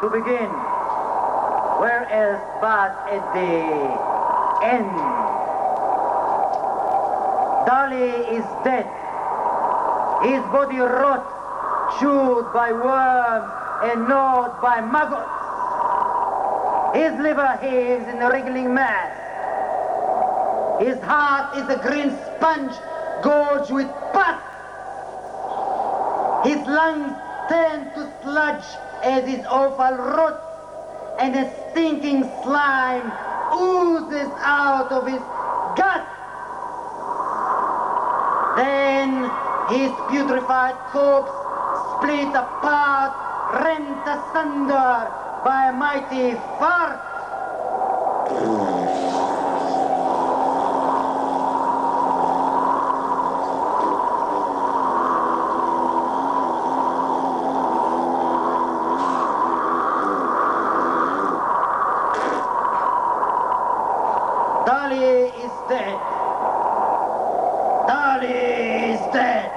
To begin, where else but at the end? Dali is dead. His body rot, chewed by worms and gnawed by maggots. His liver heaves in a wriggling mass. His heart is a green sponge gorged with pus. His lungs turn to sludge as his offal rots, and a stinking slime oozes out of his guts. Then his putrefied corpse split apart, rent asunder by a mighty fart. Dali is dead. Dali is dead.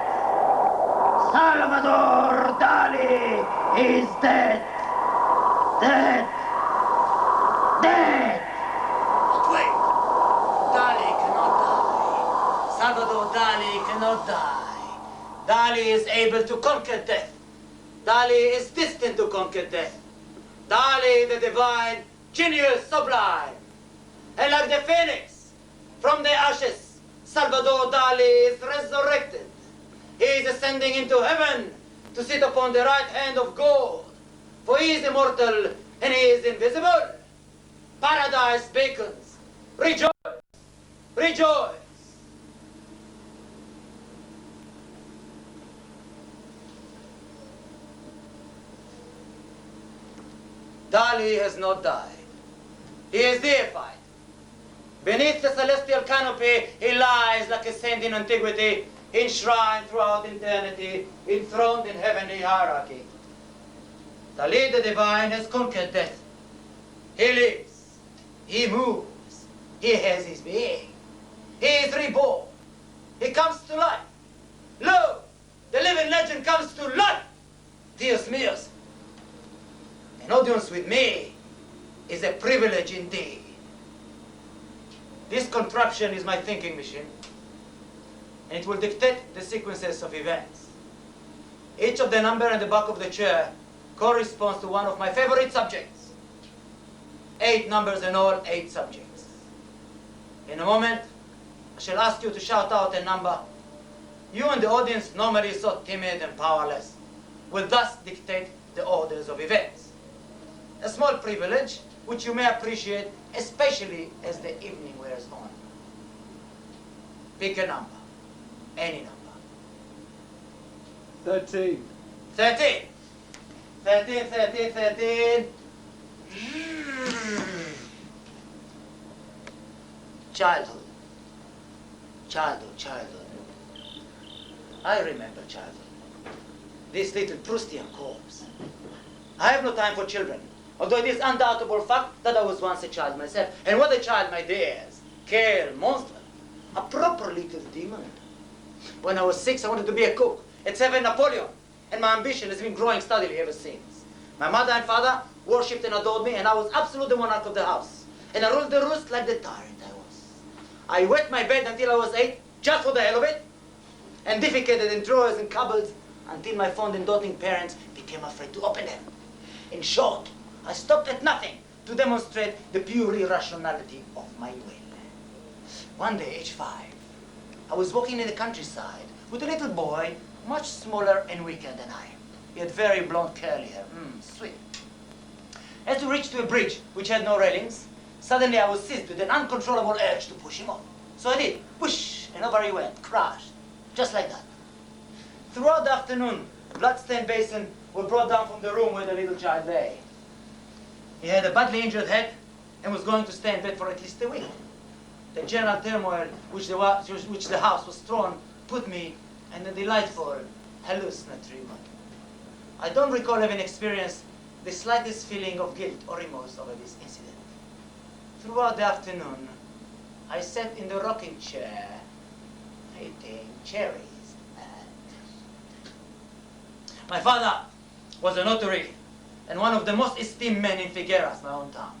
Salvador Dali is dead. Dead. Dead. But wait. Dali cannot die. Salvador Dali cannot die. Dali is able to conquer death. Dali is destined to conquer death. Dali, the divine, genius sublime. And like the phoenix, from the ashes, Salvador Dali is resurrected. He is ascending into heaven to sit upon the right hand of God. For he is immortal and he is invisible. Paradise beacons. Rejoice! Rejoice! Dali has not died. He is deified. Beneath the celestial canopy, he lies like a saint in antiquity, enshrined throughout eternity, enthroned in heavenly hierarchy. Dali the divine has conquered death. He lives. He moves. He has his being. He is reborn. He comes to life. Lo, the living legend comes to life. Dios míos. An audience with me is a privilege indeed. This contraption is my thinking machine, and it will dictate the sequences of events. Each of the numbers in the back of the chair corresponds to one of my favorite subjects. 8 numbers in all, 8 subjects. In a moment, I shall ask you to shout out a number. You and the audience, normally so timid and powerless, will thus dictate the orders of events. A small privilege which you may appreciate, especially as the evening wears on. Pick a number, any number. 13. 13. 13, 13, 13. Childhood. Childhood, childhood. I remember childhood. This little Proustian corpse. I have no time for children. Although it is undoubtable fact that I was once a child myself. And what a child, my dears. Quel monster. A proper little demon. When I was 6, I wanted to be a cook at 7 Napoleon. And my ambition has been growing steadily ever since. My mother and father worshipped and adored me, and I was absolute the monarch of the house. And I ruled the roost like the tyrant I was. I wet my bed until I was 8, just for the hell of it, and defecated in drawers and cupboards until my fond and doting parents became afraid to open them. In short, I stopped at nothing to demonstrate the pure irrationality of my will. One day, age 5, I was walking in the countryside with a little boy, much smaller and weaker than I. He had very blonde curly hair, sweet. As we reached to a bridge which had no railings, suddenly I was seized with an uncontrollable urge to push him off. So I did, whoosh, and over he went, crashed, just like that. Throughout the afternoon, a blood-stained basin was brought down from the room where the little child lay. He had a badly injured head and was going to stay in bed for at least a week. The general turmoil which the house was thrown put me in a delightful, hallucinatory mood. I don't recall having experienced the slightest feeling of guilt or remorse over this incident. Throughout the afternoon, I sat in the rocking chair, eating cherries. My father was a notary and one of the most esteemed men in Figueras, my own town.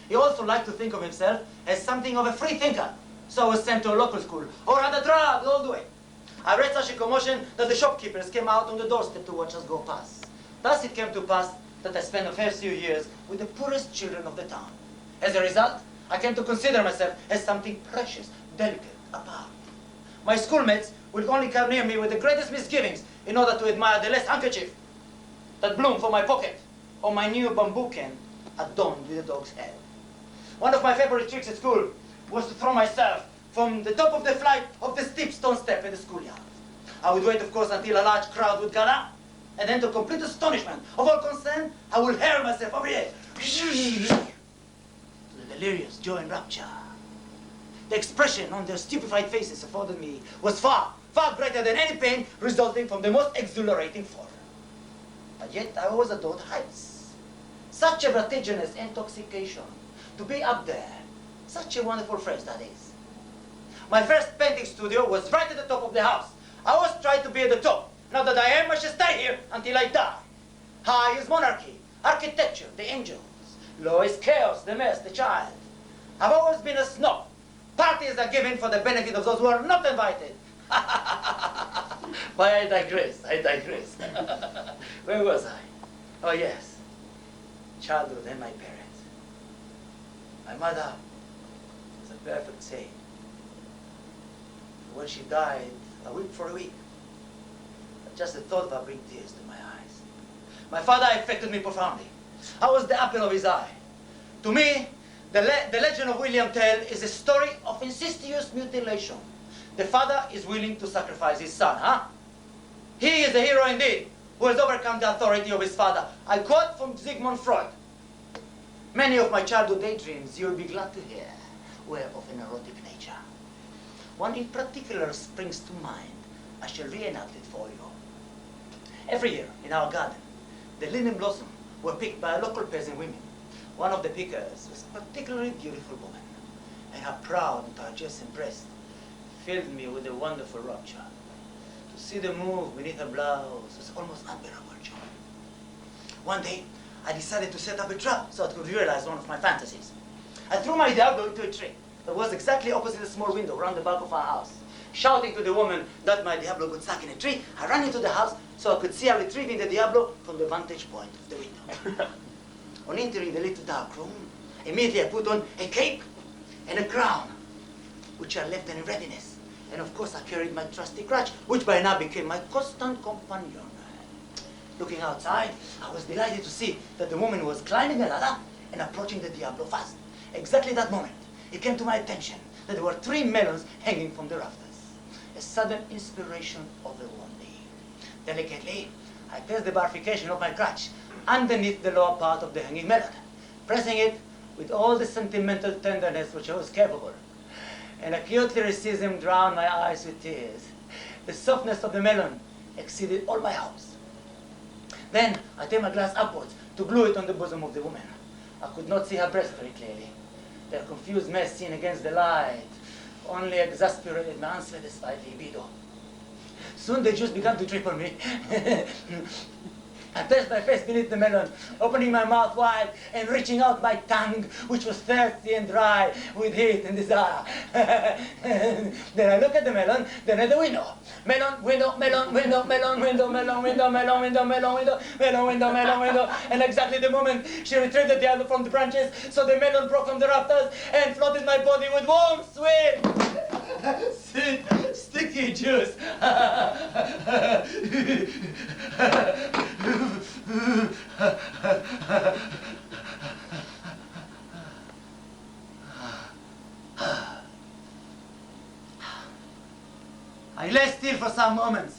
He also liked to think of himself as something of a free thinker, so I was sent to a local school, or had a drugged all the way. I read such a commotion that the shopkeepers came out on the doorstep to watch us go past. Thus it came to pass that I spent the first few years with the poorest children of the town. As a result, I came to consider myself as something precious, delicate, apart. My schoolmates would only come near me with the greatest misgivings in order to admire the lace handkerchief that bloomed for my pocket, or my new bamboo can adorned with a dog's head. One of my favorite tricks at school was to throw myself from the top of the flight of the steep stone step in the schoolyard. I would wait, of course, until a large crowd would gather, and then, to complete astonishment of all concerned, I would hurl myself over the edge to the delirious joy and rapture. The expression on their stupefied faces afforded me was far, far greater than any pain resulting from the most exhilarating fall. But yet I always adored heights. Such a vertiginous intoxication. To be up there. Such a wonderful phrase that is. My first painting studio was right at the top of the house. I always tried to be at the top. Now that I am, I shall stay here until I die. High is monarchy, architecture, the angels. Low is chaos, the mess, the child. I've always been a snob. Parties are given for the benefit of those who are not invited. But I digress. Where was I? Oh yes, childhood and my parents. My mother was a perfect saint. When she died, I wept for a week. Just the thought of her brought tears to my eyes. My father affected me profoundly. I was the apple of his eye. To me, the legend of William Tell is a story of incestuous mutilation. The father is willing to sacrifice his son, huh? He is a hero indeed, who has overcome the authority of his father. I quote from Sigmund Freud. Many of my childhood daydreams, you'll be glad to hear, were of an erotic nature. One in particular springs to mind. I shall reenact it for you. Every year, in our garden, the linden blossom were picked by local peasant women. One of the pickers was a particularly beautiful woman, and her proud and turgescent breast filled me with a wonderful rapture. To see them move beneath her blouse was almost unbearable joy. One day, I decided to set up a trap so I could realize one of my fantasies. I threw my diablo into a tree that was exactly opposite a small window round the back of our house. Shouting to the woman that my diablo got stuck in a tree, I ran into the house so I could see her retrieving the diablo from the vantage point of the window. On entering the little dark room, immediately I put on a cape and a crown, which I left in readiness. And of course I carried my trusty crutch, which by now became my constant companion. Looking outside, I was delighted to see that the woman was climbing a ladder and approaching the diablo fast. Exactly that moment, it came to my attention that there were 3 melons hanging from the rafters. A sudden inspiration overwhelmed me. Delicately, I placed the bifurcation of my crutch underneath the lower part of the hanging melon, pressing it with all the sentimental tenderness which I was capable. And acutely rheumatism drowned my eyes with tears. The softness of the melon exceeded all my hopes. Then I turned my glass upwards to glue it on the bosom of the woman. I could not see her breast very clearly. Their confused mess seen against the light only exasperated my unsatisfied libido. Soon the juice began to drip on me. I pressed my face beneath the melon, opening my mouth wide and reaching out my tongue, which was thirsty and dry with heat and desire. Then I looked at the melon, then at the window. Melon, window, melon, window, melon, window, melon, window, melon, window, melon, window, melon, window, melon, window. And exactly the moment she retrieved the diablo from the branches, so the melon broke from the rafters and flooded my body with warm, sweet, sticky juice. I lay still for some moments,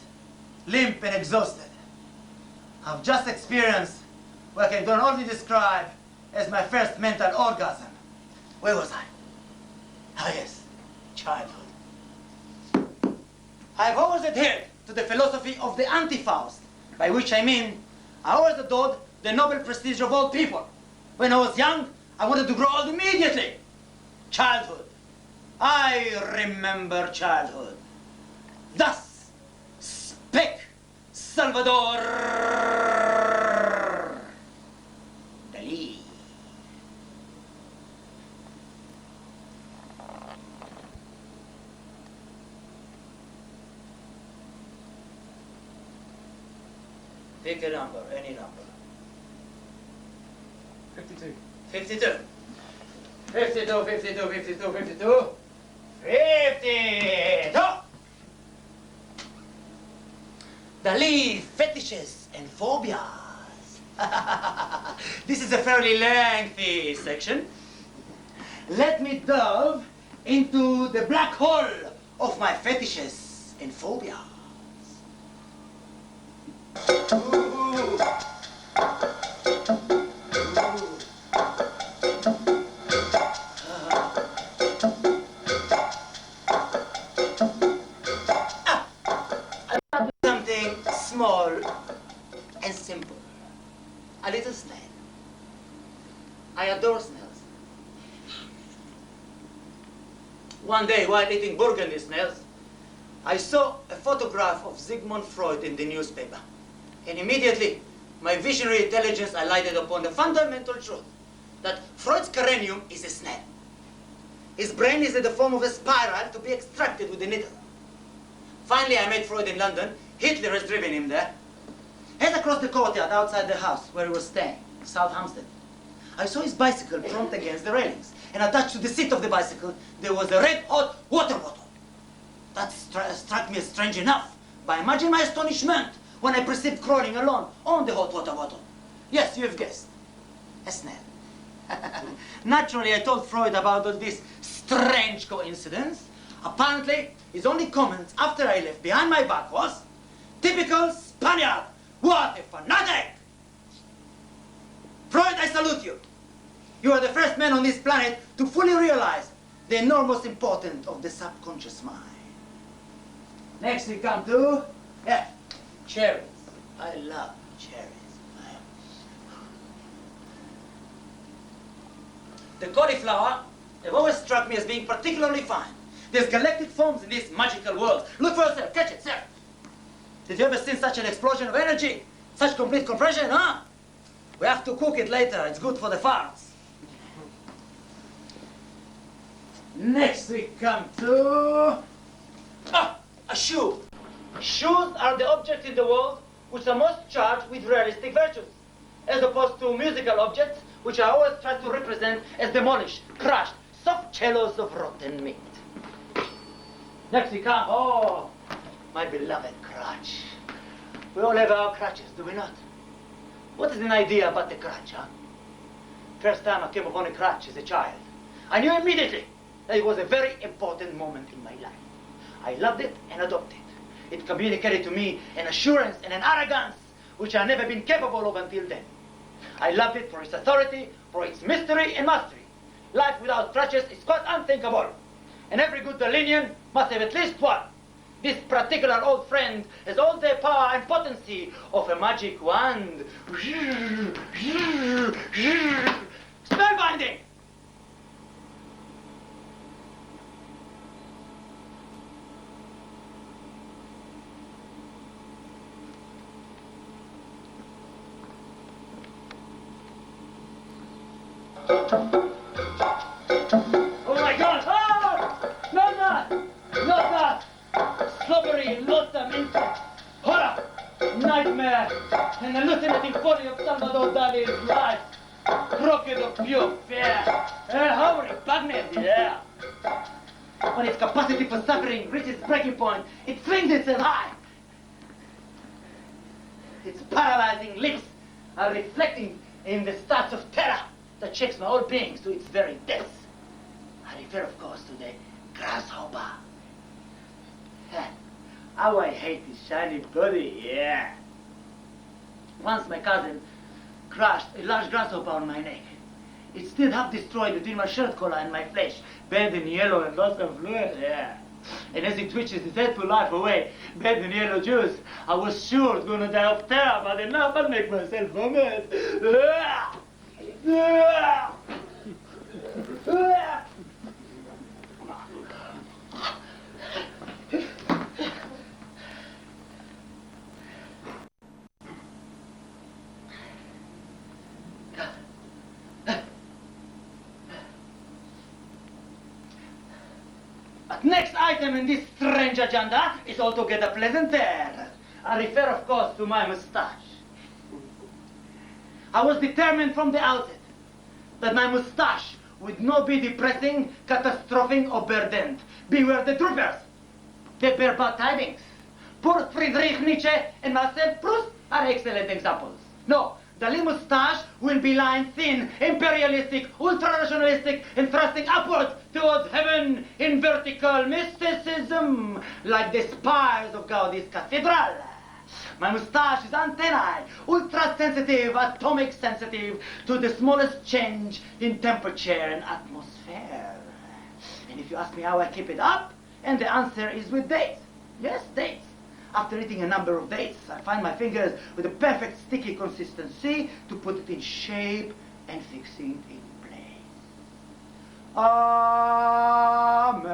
limp and exhausted. I've just experienced what I can only describe as my first mental orgasm. Where was I? Ah yes, childhood. I've always adhered to the philosophy of the anti-Faust, by which I mean I always adored the noble prestige of old people. When I was young, I wanted to grow old immediately. Childhood. I remember childhood. Thus spake Salvador. Pick a number, any number. 52. 52. 52, 52, 52, 52. 52! Dali, fetishes and phobias. This is a fairly lengthy section. Let me delve into the black hole of my fetishes and phobias. Ooh. Something small and simple. A little snail. I adore snails. One day, while eating burgundy snails, I saw a photograph of Sigmund Freud in the newspaper. And immediately, my visionary intelligence alighted upon the fundamental truth that Freud's cranium is a snail. His brain is in the form of a spiral to be extracted with a needle. Finally, I met Freud in London. Hitler has driven him there. Head across the courtyard outside the house where he was staying, South Hampstead. I saw his bicycle prompt against the railings, and attached to the seat of the bicycle, there was a red-hot water bottle. That struck me as strange enough, but imagine my astonishment when I perceived crawling along on the hot water bottle. Yes, you have guessed, a snail. Naturally, I told Freud about all this strange coincidence. Apparently, his only comment after I left behind my back was, "Typical Spaniard! What a fanatic!" Freud, I salute you. You are the first man on this planet to fully realize the enormous importance of the subconscious mind. Next we come to, cherries. I love cherries. The cauliflower have always struck me as being particularly fine. There's galactic forms in this magical world. Look for yourself, catch it, sir. Did you ever see such an explosion of energy? Such complete compression, huh? We have to cook it later. It's good for the farts. Next we come to... a shoe. Shoes are the objects in the world which are most charged with realistic virtues, as opposed to musical objects which I always try to represent as demolished, crushed, soft cellos of rotten meat. Next we come, my beloved crutch. We all have our crutches, do we not? What is an idea about the crutch, huh? First time I came upon a crutch as a child, I knew immediately that it was a very important moment in my life. I loved it and adopted it. It communicated to me an assurance and an arrogance which I had never been capable of until then. I loved it for its authority, for its mystery and mastery. Life without crutches is quite unthinkable. And every good Dalinian must have at least one. This particular old friend has all the power and potency of a magic wand. Spellbinding! Oh my God! Oh! Not that! Not that! Slobbery, loathsome, horror, nightmare, and hallucinating folly of Salvador Dali's life. Crooked of pure fear. How repugnant, yeah. When its capacity for suffering reaches breaking point, it swings itself high. Its paralyzing lips are reflecting in the starts of terror that shakes my whole being to its very depths. I refer, of course, to the grasshopper. How I hate his shiny body, yeah. Once my cousin crushed a large grasshopper on my neck. It's still half destroyed between my shirt collar and my flesh, bent in yellow and lots of fluid, yeah. And as he twitches his hateful life away, bent in yellow juice, I was sure it's gonna die of terror, but enough, I'll make myself vomit. Next item in this strange agenda is altogether pleasanter. I refer, of course, to my mustache. I was determined from the outset that my mustache would not be depressing, catastrophic, or burdened. Beware the troopers. They bear bad tidings. Poor Friedrich Nietzsche and Marcel Proust are excellent examples. No, Dali mustache will be lined thin, imperialistic, ultra-rationalistic, and thrusting upward towards heaven in vertical mysticism, like the spires of Gaudi's cathedral. My mustache is antennae, ultra-sensitive, atomic sensitive to the smallest change in temperature and atmosphere. And if you ask me how I keep it up, and the answer is with dates. Yes, dates. After eating a number of dates, I find my fingers with a perfect sticky consistency to put it in shape and fixing it in place. Amen.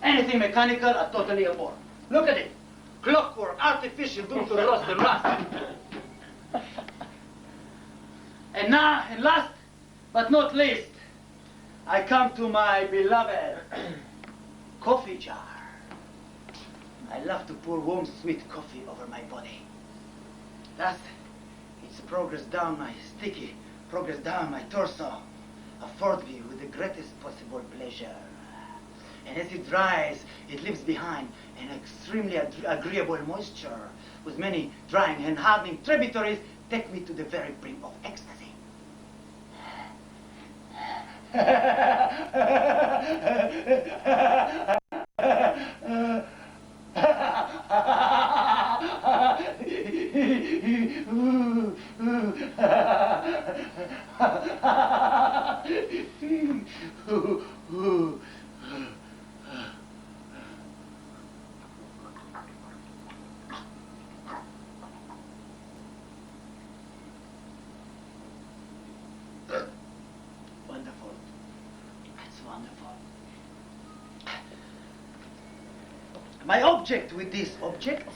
Anything mechanical, I totally abhor. Look at it. Clockwork, artificial, doomed to rust and rust. And now, and last but not least, I come to my beloved coffee jar. I love to pour warm, sweet coffee over my body. Thus, its progress down my sticky, progress down my torso, affords me with the greatest possible pleasure. And as it dries, it leaves behind an extremely agreeable moisture, with many drying and hardening tributaries, take me to the very brink of ecstasy. My object with these objects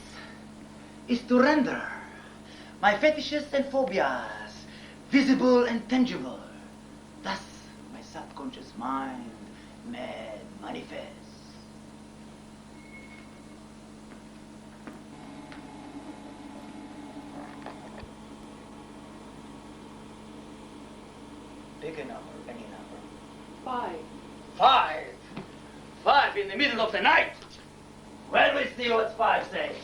is to render my fetishes and phobias visible and tangible. Thus, my subconscious mind made manifest. Pick a number, any number. 5. 5. 5 in the middle of the night. Well, we see what 5 says.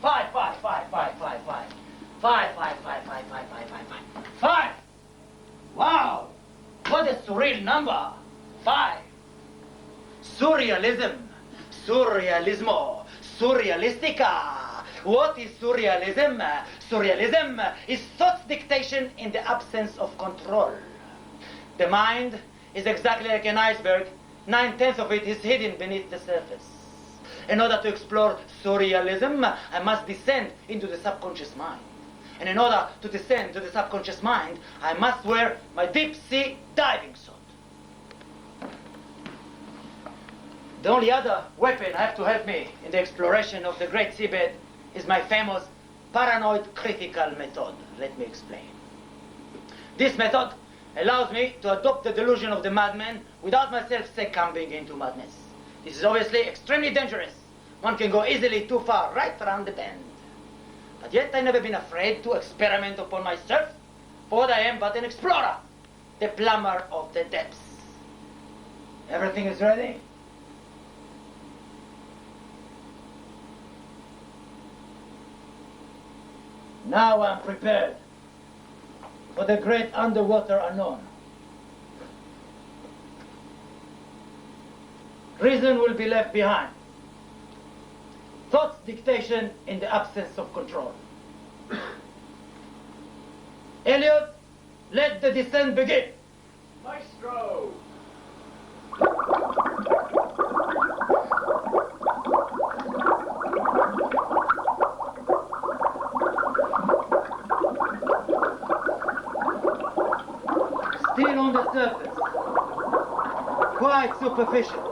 5, 5, 5, 5, 5, 5. 5, 5, 5, 5, 5, 5, 5, 5. 5! Wow! What a surreal number. 5. Surrealism. Surrealismo. Surrealistica. What is surrealism? Surrealism is thought's dictation in the absence of control. The mind is exactly like an iceberg. 9/10 of it is hidden beneath the surface. In order to explore surrealism, I must descend into the subconscious mind. And in order to descend to the subconscious mind, I must wear my deep-sea diving suit. The only other weapon I have to help me in the exploration of the great seabed is my famous paranoid critical method. Let me explain. This method allows me to adopt the delusion of the madman without myself succumbing into madness. This is obviously extremely dangerous. One can go easily too far, right around the bend. But yet I've never been afraid to experiment upon myself, for what I am but an explorer, the plumber of the depths. Everything is ready? Now I'm prepared for the great underwater unknown. Reason will be left behind. Thought's dictation in the absence of control. Elliot, let the descent begin. Maestro! Still on the surface. Quite superficial.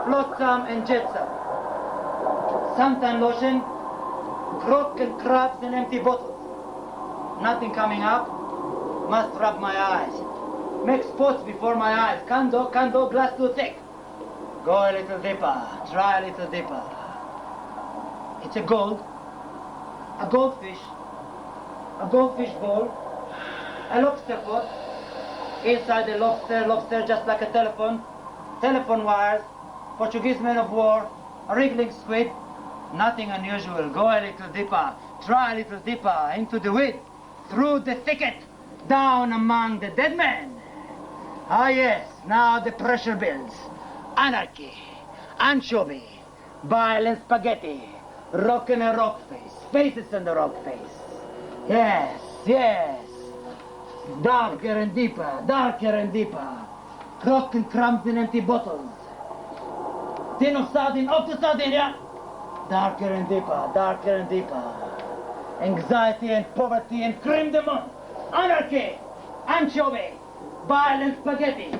Flotsam and jetsam. Suntan lotion, croak and crabs and empty bottles. Nothing coming up. Must rub my eyes. Make spots before my eyes. Candle, glass too thick. Go a little deeper. Try a little deeper. It's a goldfish ball, a lobster pot. Inside the lobster just like a telephone wires, Portuguese men of war, a wriggling squid. Nothing unusual. Go a little deeper. Try a little deeper into the weed, through the thicket, down among the dead men. Ah yes, now the pressure builds. Anarchy, anchovy, violent spaghetti, rock and a rock face, faces in the rock face. Yes, yes. Darker and deeper, darker and deeper. Crock and crumbs in empty bottles. Tin of sardine, up to Sardinia. Darker and deeper, darker and deeper. Anxiety and poverty and crime de monde. Anarchy, anchovy, violent spaghetti,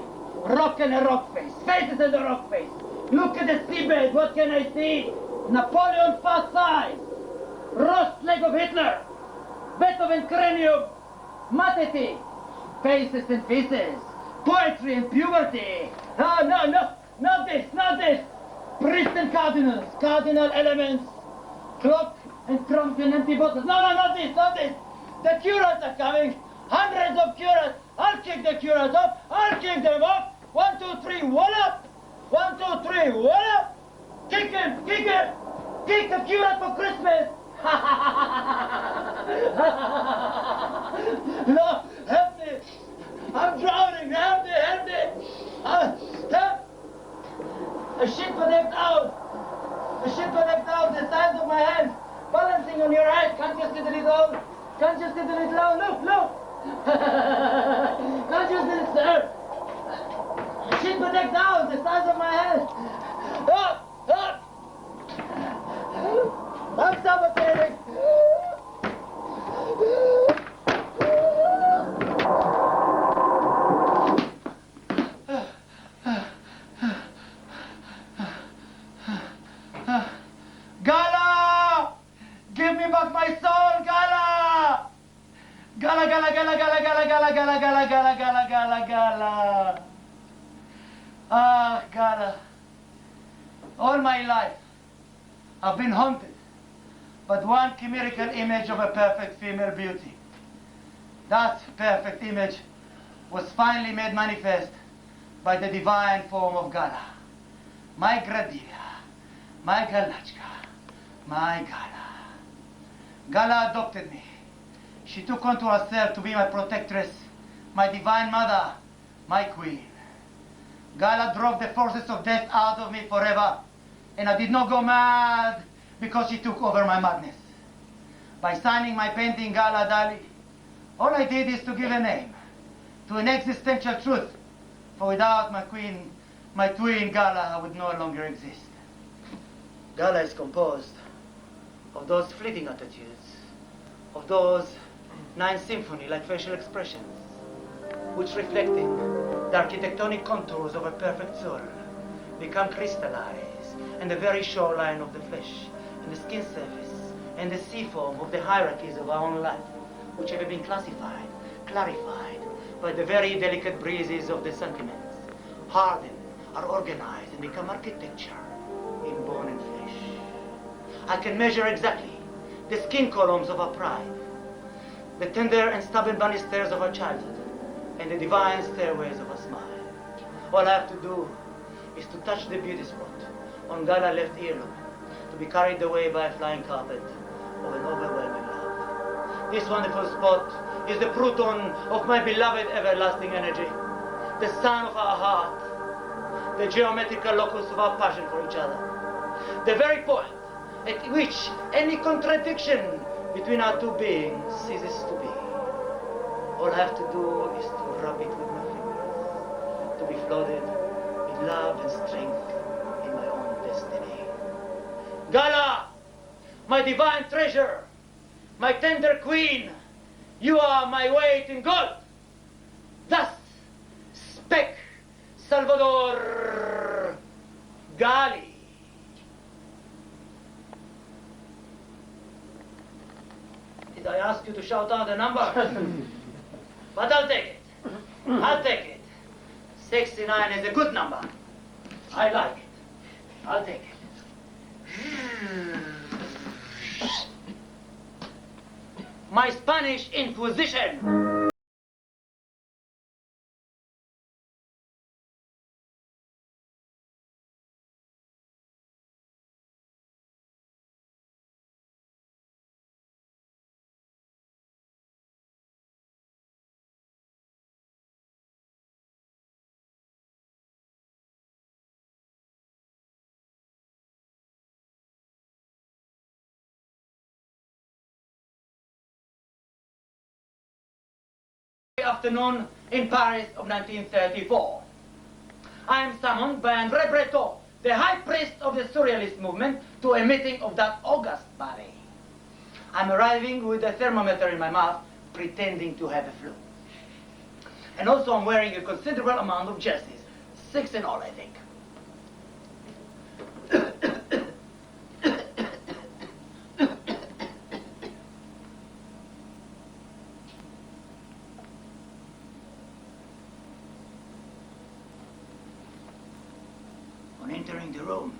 rock and a rock face, faces in the rock face. Look at the seabed, what can I see? Napoleon fast size, roast leg of Hitler, Beethoven cranium, Matete, faces and faces, poetry and puberty. No, not this. Priests and cardinals, cardinal elements, clock and crumbs and empty bottles. No, not this. The curats are coming, hundreds of curats. I'll kick the curats up, I'll kick them up. 1, 2, 3, wall up. 1, 2, 3, wall up. Kick him. Kick the curat for Christmas. No, help me. I'm drowning. Help me. Help. A ship connect out, the size of my hand, balancing on your head. Can't you see the little? Look. Can't you see it, sir? A ship connect out, the size of my hand. Up. I'm suffocating. Gala! Give me back my soul, Gala! Gala. Ah, Gala. All my life, I've been haunted by one chimerical image of a perfect female beauty. That perfect image was finally made manifest by the divine form of Gala. My Gradilia, my Galachka, my Gala. Gala adopted me. She took unto herself to be my protectress, my divine mother, my queen. Gala drove the forces of death out of me forever, and I did not go mad because she took over my madness. By signing my painting Gala Dali, all I did is to give a name to an existential truth, for without my queen, my twin Gala would no longer exist. Gala is composed of those fleeting attitudes, of those 9 symphony-like facial expressions, which reflecting the architectonic contours of a perfect soul, become crystallized in the very shoreline of the flesh, and the skin surface, and the sea foam of the hierarchies of our own life, which have been classified, clarified by the very delicate breezes of the sentiments, harden, are organized, and become architecture in bone and flesh. I can measure exactly the skin columns of our pride, the tender and stubborn banisters of our childhood, and the divine stairways of a smile. All I have to do is to touch the beauty spot on Gala's left earlobe, to be carried away by a flying carpet of an overwhelming love. This wonderful spot is the proton of my beloved everlasting energy, the sun of our heart, the geometrical locus of our passion for each other, the very point at which any contradiction between our two beings ceases to be. All I have to do is to rub it with my fingers, to be flooded with love and strength in my own destiny. Gala, my divine treasure, my tender queen, you are my weight in gold. Thus spake Salvador Dali. Did I ask you to shout out a number? But I'll take it. I'll take it. 69 is a good number. I like it. I'll take it. My Spanish Inquisition. Afternoon in Paris of 1934. I am summoned by André Breton, the high priest of the Surrealist movement, to a meeting of that august body. I'm arriving with a thermometer in my mouth, pretending to have a flu. And also I'm wearing a considerable amount of jerseys, 6 in all, I think. Entering the room,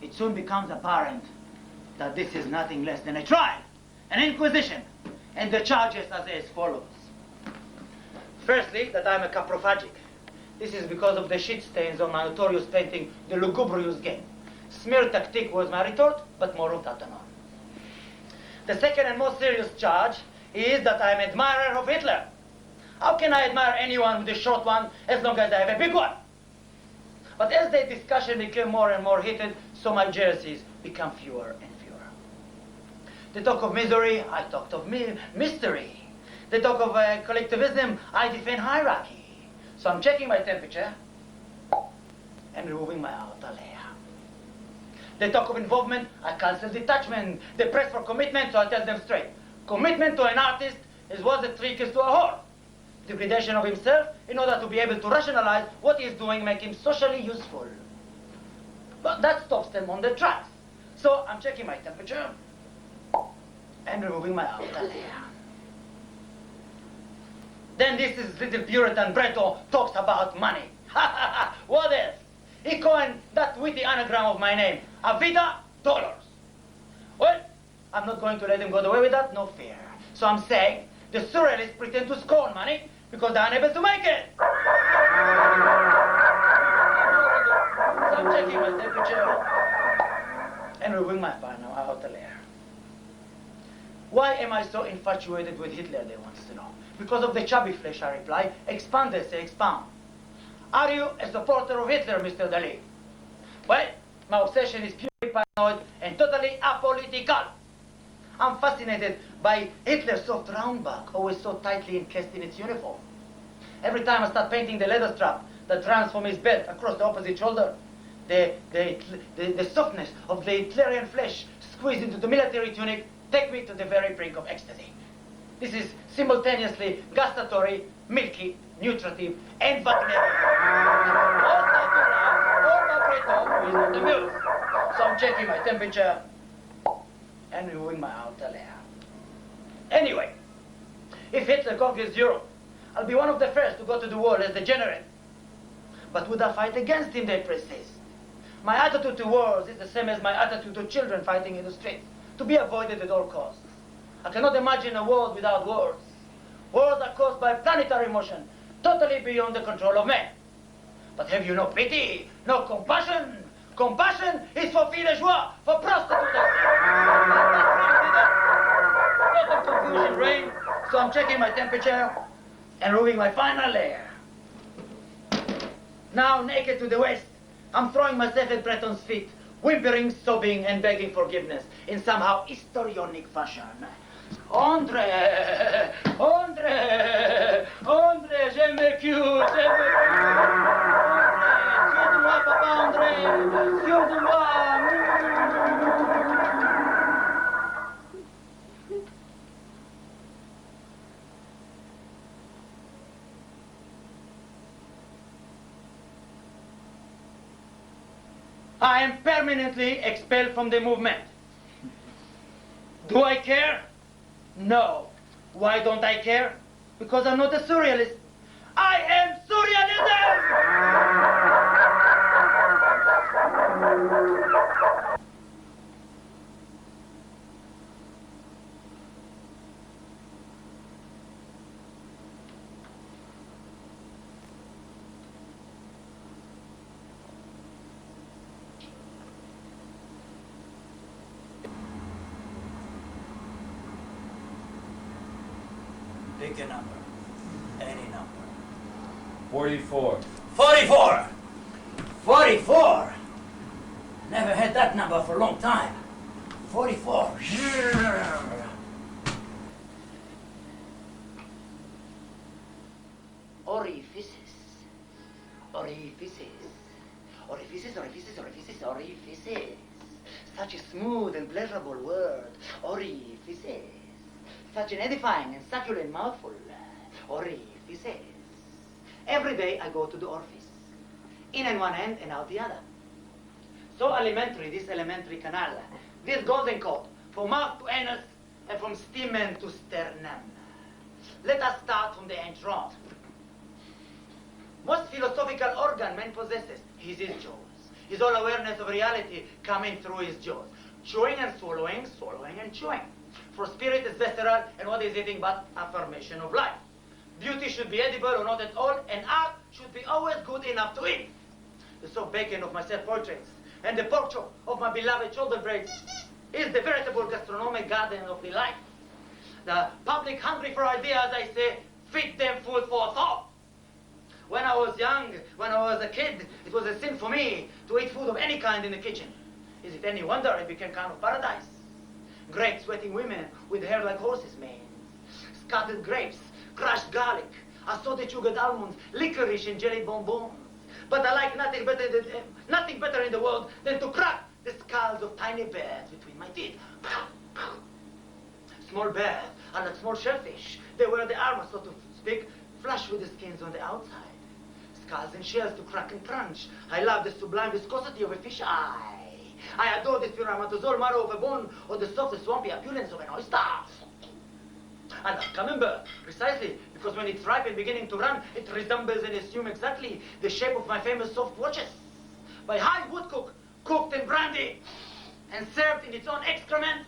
it soon becomes apparent that this is nothing less than a trial, an inquisition, and the charges are as follows. Firstly, that I'm a caprophagic. This is because of the shit stains on my notorious painting, The Lugubrious Game. Smear tactique was my retort, but more of that anon. The second and most serious charge is that I'm an admirer of Hitler. How can I admire anyone with a short one as long as I have a big one? But as the discussion became more and more heated, so my jerseys become fewer and fewer. They talk of misery, I talked of mystery. They talk of collectivism, I defend hierarchy. So I'm checking my temperature and removing my outer layer. They talk of involvement, I cancel detachment. They press for commitment, so I tell them straight. Commitment to an artist is what the trick is to a whore. Degradation of himself in order to be able to rationalize what he is doing, make him socially useful. But that stops them on the tracks. So I'm checking my temperature and removing my outer layer. Then this is little Puritan Breton talks about money. What else? He coined that witty anagram of my name, Avida dollars. Well, I'm not going to let him go away with that, no fear. So I'm saying the Surrealists pretend to scorn money because they're unable to make it. So I'm checking my temperature and removing my final outer layer. Why am I so infatuated with Hitler, they want to know. Because of the chubby flesh, I reply. Expand, they say, expound. Are you a supporter of Hitler, Mr. Dali? Well, my obsession is purely paranoid and totally apolitical. I'm fascinated by Hitler's soft round back, always so tightly encased in its uniform. Every time I start painting the leather strap that runs from his belt across the opposite shoulder, the softness of the Hitlerian flesh squeezed into the military tunic take me to the very brink of ecstasy. This is simultaneously gustatory, milky, nutritive, and Wagnerian. All natural, all Breton, who is not amused. So I'm checking my temperature and removing my outer layer. Anyway, if Hitler conquers Europe, I'll be one of the first to go to the war as the general. But would I fight against him, they persist. My attitude to wars is the same as my attitude to children fighting in the street, to be avoided at all costs. I cannot imagine a world without wars. Wars are caused by planetary motion, totally beyond the control of man. But have you no pity, no compassion? Compassion is for filles de joie, for prostitutes. Total confusion reigns, so I'm checking my temperature and removing my final layer. Now, naked to the waist, I'm throwing myself at Breton's feet, whimpering, sobbing, and begging forgiveness in somehow histrionic fashion. André, André, André, je m'excuse, je excuse-moi, papa André, excuse-moi. I am permanently expelled from the movement. Do I care? No. Why don't I care? Because I'm not a surrealist. I am Surrealism! Pick a number. Any number. 44. 44! 44! Never had that number for a long time. 44. Orifices. Orifices. Orifices, orifices, orifices, orifices. Such a smooth and pleasurable word. Orifices. Such an edifying and succulent mouthful. Orifices. Every day I go to the orifice. In and one end and out the other. So elementary, this elementary canal. This golden cord, from mouth to anus and from stamen to sternum. Let us start from the entrance. Most philosophical organ man possesses is his jaws. His all awareness of reality coming through his jaws. Chewing and swallowing, swallowing and chewing. For spirit is visceral, and what is eating but affirmation of life. Beauty should be edible or not at all, and art should be always good enough to eat. The soft bacon of my self-portraits and the pork chop of my beloved shoulder blades is the veritable gastronomic garden of the life. The public hungry for ideas, I say, feed them food for thought. When I was young, when I was a kid, it was a sin for me to eat food of any kind in the kitchen. Is it any wonder it became kind of paradise? Great sweating women with hair like horses' manes, scattered grapes, crushed garlic, assorted sugared almonds, licorice and jelly bonbons. But I like nothing better in the world than to crack the skulls of tiny bears between my teeth. Small bears are like small shellfish. They wear the armor, so to speak, flush with the skins on the outside. Skulls and shells to crack and crunch. I love the sublime viscosity of a fish eye. I adore the spermatozoal marrow of a bone or the soft and swampy opulence of an oyster. And a camembert, precisely, because when it's ripe and beginning to run, it resembles and assumes exactly the shape of my famous soft watches. By high wood cook, cooked in brandy, and served in its own excrement,